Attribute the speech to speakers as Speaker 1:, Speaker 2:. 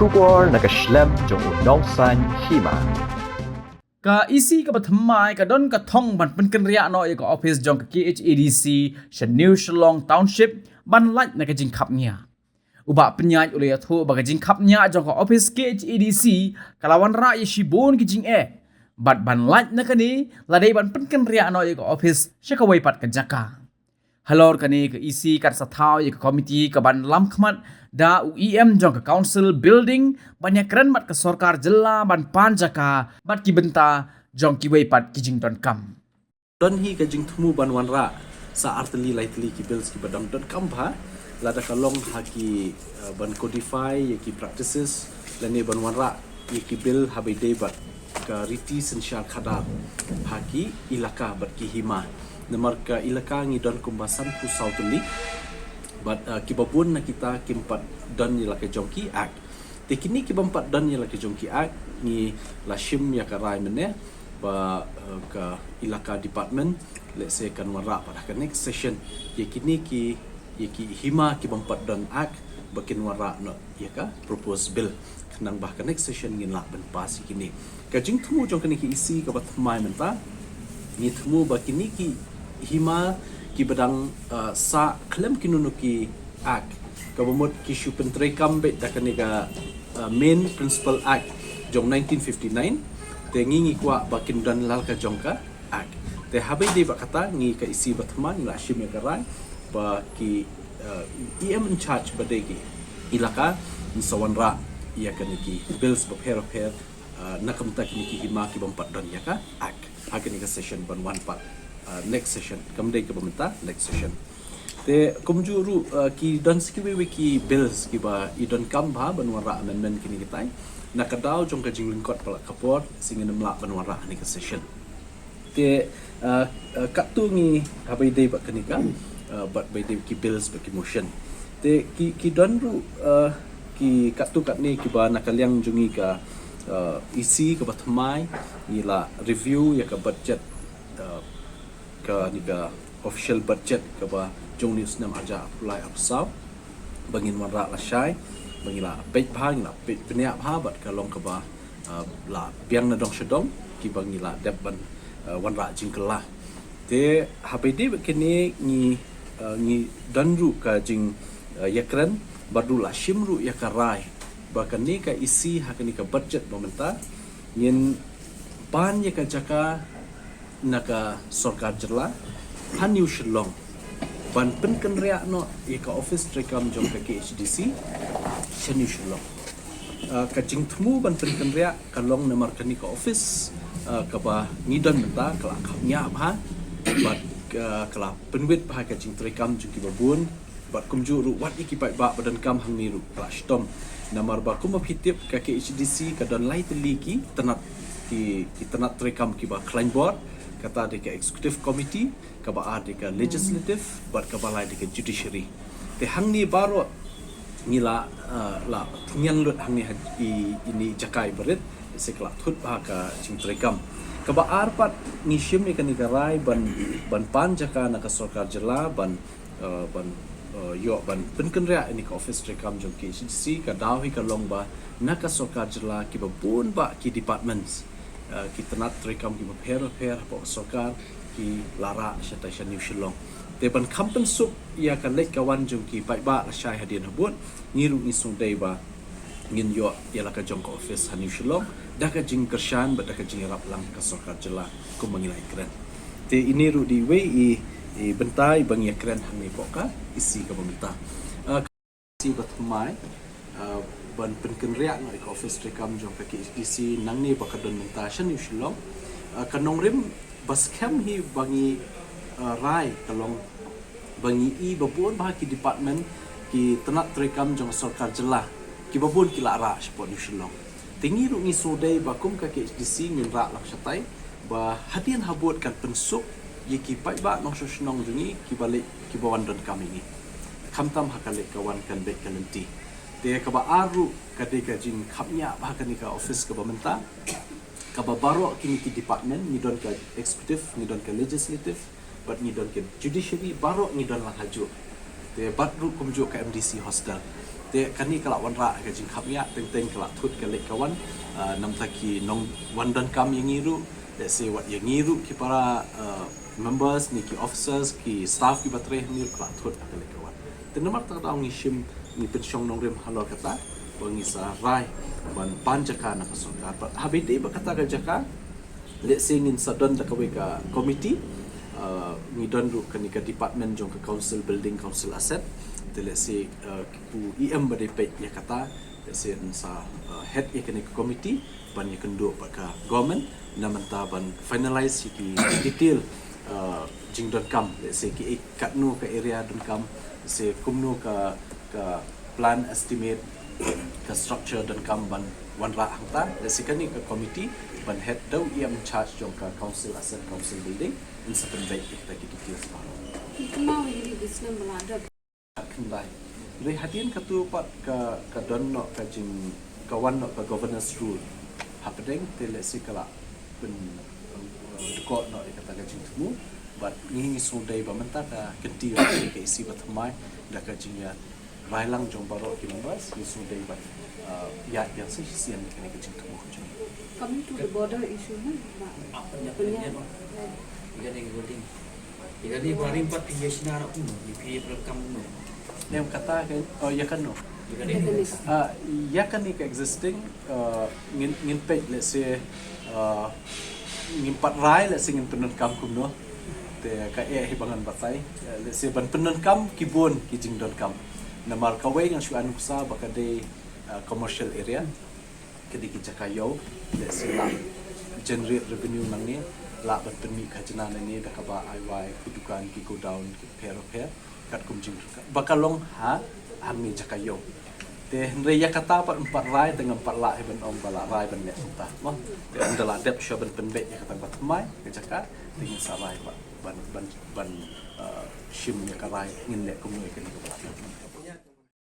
Speaker 1: Shubor nakaslem jong unongsan hima.
Speaker 2: Ka isi ka bathamai ka don ka thong ban pen ria no ka office jong ka KHADC New Shillong Township ban lait na ka jing khap nya. Uba penyaj ule atho ba ka jing khap nya jong ka office KHADC kalawan ra ye shibon ki jing bat ban lait na ka ni ladai ban pen ria no ka office shakawai pat ka jaka. Halor kani ke isi kat sathau ye komiti ke ban lam khmat da UEM jong ke council building banyak keren mat ke sorkar jela ban panjaka bat ki benta jong ki wei pat ki jing don kam
Speaker 3: don hi ka jing thumu ban wan ra sa artli lightly ki bills ki badam don kam bha la da kalong ha ki ban codify ye ki practices la ne ban wan ra ye ki bill ha be de bat ka riti sensyal khada ha ki ilaka bat ki hima namar ka ilaka ngi don kumbasan ku sautuli but kibabun na kita kimpat don ni laki jongki ak tekini kibampat don ni laki jongki ak ni lashim ya karai mene ba ka ilaka department let's say kan wara pada ka next session yakini ki hima kibampat don ak bakin wara no ya ka propose bill nang bah ka next session ngin la ban pas kini ka jing thumu jong kani ki isi ka bat mai menta ni thumu bakini ki hima ki badang sa klem kinunu ki ak kabumot ki shu pentre kambe dakaniga main principal act jong 1959 te ngi kwa bakin dan lal ka jongka ak te habe de bakata ngi ka isi batman la shime karai ba ki em in charge badegi ilaka sawanra ia kaniki bills ba per nakamta ki hima ki bampat dan ya ka ak hakani ka session ban one part next session kamdai ke pemerintah next session te kumjuru ki don skiwi wiki bills ki ba idon kam ba banwara amendment kini kitai nakadau jong ka jingling court pala kapor singin mla banwara ni ke session te katu ngi habai dei ba kanika but by dei ki bills ba ki motion te ki don ru ki katu kat ni ki ba nakaliang jungi ka isi ke batmai ni la review ya ka budget ka niga official budget ka ba jong news nam aja apply apsau bangin wanra la shai bangila pej bhang la pej penya bha bat ka long ka ba la piang na dong shadong ki bangila dep ban wanra jingkala te hapedi kini ni danru ka jing yakran badu la shimru yakarai bahkan ni ka isi hakani ka budget momenta ngin pan ya ka jaka naka sorkar jela New Shillong ban pen kan ria no ka office trekam jong ka KHDC New Shillong ka jing thmu ban pen kan ria kalong namar kani ka office ka ba ngidon menta kala khnya bha bat kala penwit bha ka jing trekam jong ki babun bat kumju ru wat iki pai ba badan kam hang ni ru plastom namar ba kum hitip ka KHDC ka don lai teliki tanat ki tanat trekam ki ba climb board kata deka executive committee ka ba deka legislative but ka balai deka judiciary te hangni baro nila la thunyan lut hangni ini jakai berit sekla thut ba ka chimtrekam ka ba arpat ni shim ni kani garai ban pan jaka na ka sarkar jela ban yo ban penkenria ini ka office trekam jong ki si ka dawi ka long ba na ka sarkar jela ki ba bun ba ki departments kita nak terekam ki per po sokar ki lara station New Shillong te ban kampen sup ia kan lek kawan jong ki pai ba la shai hadian habut ngiru ni sung dei ba ngin yo ia la ka jong ka office New Shillong da ka jing kershan ba da ka jing rap lang ka sokar jela ku mangilai keren te ini ru di wei bentai bang ya keren hang ni poka isi ka pemerintah si batmai ban penken riak no office trekam jong ka KHDC nang ni bakadon mentation New Shillong kanong rim baskem hi bangi rai kalong bangi i babon bah ki department ki tenat trekam jong sarkar jela ki babon ki lara support New Shillong tingi ru ngi sodai bakum ka KHDC ngin rak lak satai ba hadian habot kan pensuk ye ki pai ba nong sosnong jungi ki balik ki bawan don kami ni kamtam hakale kawan kan bet kanenti dia kaba aru kadika jing khapnya bahkan ni ka office ka bamenta kaba baro kini ki department ni don ka executive ni don ka legislative but ni don ka judiciary baro ni don la haju te batru kumjo ka MDC hostel te kani kala wan ra ka jing khap ya teng kala thut ka lek kawan nam taki nong wan dan kam yang ngiru let's say what yang ngiru ki para members ni ki officers ki staff ki batre ni kala thut ka lek kawan te namar ta taung ni shim ni pensyong nong rem halor kata wangi sa rai ban panjaka na kasonga habite ba kata ka jaka let's say ngin sadon da kawe ka committee ni don ru kan ka department jong ka council building council asset te let's say ku em ba de pe ya kata let's say sa head economic committee ban ya kendo ba ka government namanta ban finalize ki detail jing don kam let's say ki kat nu ka area don kam say kumnu ka plan estimate ka structure don kam ban wan ra hangta let's say kan ka committee ban head dau em charge jong ka council asset council building in sa pen baik kita details ba
Speaker 4: Kemau ini bisnes melada.
Speaker 3: kendai re hadian katu pat ka don no ka jing kawan no ka governance rule hapedeng tele sikala pen ko no kata ka jing tu but ni so dai ba menta ka kenti ka isi ba thamai da ka jing ya railang jong baro ki members ni so dai ba ya yang si sian ka jing tu
Speaker 4: Coming to the border issue,
Speaker 5: Jadi paling empat tiga sinar pun di pihak rekam pun.
Speaker 3: yang kata kan oh ya kan no ya kan ni ka existing ngin page let's say ngin pat rai let's say ngin penun kam kum no te ka hibangan batai let's say ban penun kam kibon kijing don kam namar kawai ngang shuan kusa baka de commercial area kedi kijakayo let's say la generate revenue nang ni la ban penmi khajana ni da ka ba IY kudukan ki go down ki pair kat kum jing bakalong ha ami jakayo te henre ya kata pat empat rai dengan empat la ben om bala rai ben le ta mo te andala dep sho ben penbe ya kata bat mai ke jaka dengan sarai ban shim ya ka rai ngin le kum ni ke ni